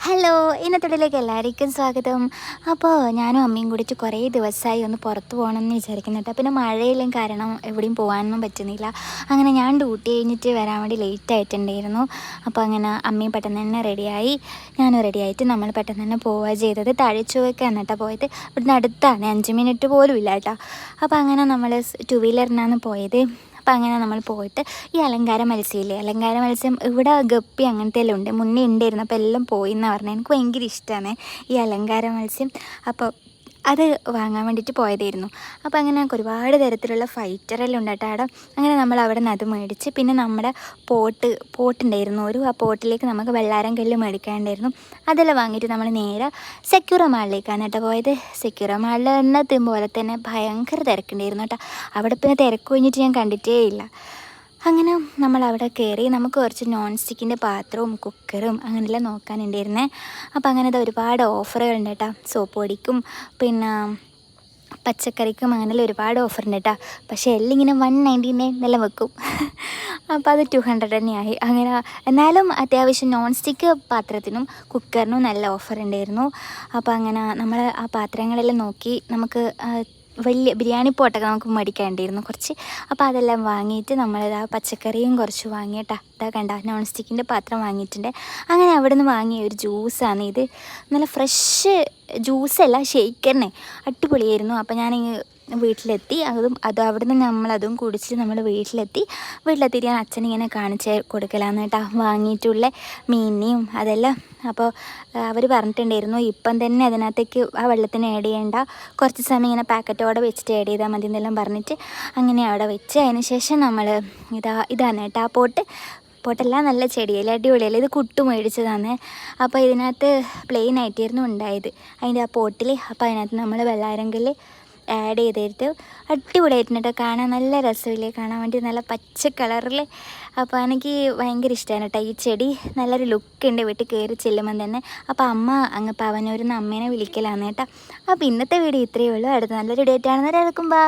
Hello, ഇന്നത്തെ എല്ലാവർക്കും സ്വാഗതം. അപ്പോൾ ഞാനും അമ്മയും കൂടിയിട്ട് കുറേ ദിവസമായി ഒന്ന് പുറത്ത് പോകണമെന്ന് വിചാരിക്കുന്നുണ്ട്. പിന്നെ മഴയെല്ലാം കാരണം എവിടെയും പോകാനൊന്നും പറ്റുന്നില്ല. അങ്ങനെ ഞാൻ ഡ്യൂട്ടി കഴിഞ്ഞിട്ട് വരാൻ വേണ്ടി ലേറ്റ് ആയിട്ടുണ്ടായിരുന്നു. അപ്പോൾ അങ്ങനെ അമ്മയും പെട്ടെന്ന് തന്നെ റെഡിയായി, ഞാനും റെഡിയായിട്ട് നമ്മൾ പെട്ടെന്ന് തന്നെ പോവുക ചെയ്തത്. തഴച്ചുവൊക്കെ എന്നിട്ടാണ് പോയത്. ഇവിടുന്ന് അടുത്താണ്, 5 മിനിറ്റ് പോലും ഇല്ല കേട്ടോ. അപ്പോൾ അങ്ങനെ നമ്മൾ 2 വീലറിനാണ് പോയത്. അപ്പം അങ്ങനെ നമ്മൾ പോയിട്ട് ഈ അലങ്കാര മത്സ്യമില്ലേ, അലങ്കാര മത്സ്യം ഇവിടെ ഗപ്പി അങ്ങനത്തെ എല്ലാം ഉണ്ട്, മുന്നേ ഉണ്ടായിരുന്നു. അപ്പോൾ എല്ലാം പോയി എന്ന് പറഞ്ഞാൽ എനിക്ക് ഭയങ്കര ഇഷ്ടമാണ് ഈ അലങ്കാര മത്സ്യം. അപ്പോൾ അത് വാങ്ങാൻ വേണ്ടിയിട്ട് പോയതായിരുന്നു. അപ്പോൾ അങ്ങനെ ഒരുപാട് തരത്തിലുള്ള ഫൈറ്ററെല്ലാം ഉണ്ട് കേട്ടോ അവിടെ. അങ്ങനെ നമ്മൾ അവിടെ നിന്ന് അത് മേടിച്ച്, പിന്നെ നമ്മുടെ പോട്ടുണ്ടായിരുന്നു ആ പോട്ടിലേക്ക് നമുക്ക് വെള്ളാരം കല്ല് മേടിക്കാനുണ്ടായിരുന്നു. അതെല്ലാം വാങ്ങിയിട്ട് നമ്മൾ നേരെ സെക്യൂറ മാളിലേക്കാണ് കേട്ടോ പോയത്. സെക്യൂറ മാളിൽ എന്നത്തെ പോലെ തന്നെ ഭയങ്കര തിരക്കുണ്ടായിരുന്നു കേട്ടോ. അവിടെ പിന്നെ തിരക്ക് കഴിഞ്ഞിട്ട് ഞാൻ കണ്ടിട്ടേ ഇല്ല. അങ്ങനെ നമ്മൾ അവിടെ കയറി, നമുക്ക് കുറച്ച് നോൺ സ്റ്റിക്കിൻ്റെ പാത്രവും കുക്കറും അങ്ങനെയെല്ലാം നോക്കാനുണ്ടായിരുന്നേ. അപ്പോൾ അങ്ങനത്തെ ഒരുപാട് ഓഫറുകളുണ്ട് കേട്ടോ. സോപ്പ് പൊടിക്കും പിന്നെ പച്ചക്കറിക്കും അങ്ങനെയെല്ലാം ഒരുപാട് ഓഫറുണ്ട് കേട്ടോ. പക്ഷേ എല്ലാം ഇങ്ങനെ 199 എന്നെല്ലാം വെക്കും. അപ്പോൾ അത് 200 തന്നെയായി. അങ്ങനെ എന്നാലും അത്യാവശ്യം നോൺ സ്റ്റിക്ക് പാത്രത്തിനും കുക്കറിനും നല്ല ഓഫർ ഉണ്ടായിരുന്നു. അപ്പോൾ അങ്ങനെ നമ്മൾ ആ പാത്രങ്ങളെല്ലാം നോക്കി, നമുക്ക് വലിയ ബിരിയാണി പോട്ടൊക്കെ നമുക്ക് മേടിക്കാണ്ടായിരുന്നു കുറച്ച്. അപ്പോൾ അതെല്ലാം വാങ്ങിയിട്ട് നമ്മളിതാ പച്ചക്കറിയും കുറച്ച് വാങ്ങിയിട്ടാ. ഇതാ കണ്ട, നോൺ സ്റ്റിക്കിൻ്റെ പാത്രം വാങ്ങിയിട്ടുണ്ട്. അങ്ങനെ അവിടെ നിന്ന് വാങ്ങിയ ഒരു ജ്യൂസാണ് ഇത്. നല്ല ഫ്രഷ് ജ്യൂസല്ല, ഷെയ്ക്കറിനെ അടിപൊളിയായിരുന്നു. അപ്പോൾ ഞാൻ വീട്ടിലെത്തി, അത് അവിടെ നിന്ന് നമ്മളതും കുടിച്ചിട്ട് നമ്മൾ വീട്ടിലെത്തിയിട്ട് ഞാൻ അച്ഛനിങ്ങനെ കാണിച്ച് കൊടുക്കലാന്ന് കേട്ടോ വാങ്ങിയിട്ടുള്ള മീനിനെയും അതെല്ലാം. അപ്പോൾ അവർ പറഞ്ഞിട്ടുണ്ടായിരുന്നു ഇപ്പം തന്നെ അതിനകത്തേക്ക് ആ വെള്ളത്തിന് ആഡ് ചെയ്യേണ്ട, കുറച്ച് സമയം ഇങ്ങനെ പാക്കറ്റോടെ വെച്ചിട്ട് ആഡ് ചെയ്താൽ മതി എന്നെല്ലാം പറഞ്ഞിട്ട് അങ്ങനെ അവിടെ വെച്ച് അതിന് ശേഷം നമ്മൾ ഇതാണ് കേട്ടോ ആ പോട്ടെല്ലാം നല്ല ചെടിയല്ലേ, അടിപൊളിയല്ലേ. ഇത് കുട്ടു മേടിച്ചതാണ്. അപ്പോൾ ഇതിനകത്ത് പ്ലെയിൻ ആയിട്ടായിരുന്നു ഉണ്ടായത് അതിൻ്റെ ആ പോട്ടിൽ. അപ്പോൾ അതിനകത്ത് നമ്മൾ വെള്ളാരങ്കല്ല് ആഡ് ചെയ്തിട്ട് അടിപൊളിയായിട്ടുണ്ട് കാണാൻ, നല്ല രസമില്ലേ കാണാൻ വേണ്ടി, നല്ല പച്ച കളറിൽ. അപ്പോൾ എനിക്ക് ഭയങ്കര ഇഷ്ടമാണ് കേട്ടോ ഈ ചെടി, നല്ലൊരു ലുക്ക് ഉണ്ട് വീട്ടിൽ കയറി ചെല്ലുമ്പം തന്നെ. അപ്പോൾ അമ്മ അങ്ങ് പവനൂരിൽ നിന്ന് അമ്മേനെ വിളിക്കലാണ് കേട്ടോ. അപ്പോൾ ഇന്നത്തെ വീഡിയോ ഇത്രയേ ഉള്ളൂ. അടുത്ത നല്ലൊരു ഡേറ്റ് ആണെന്ന് എല്ലാവർക്കും ബൈ.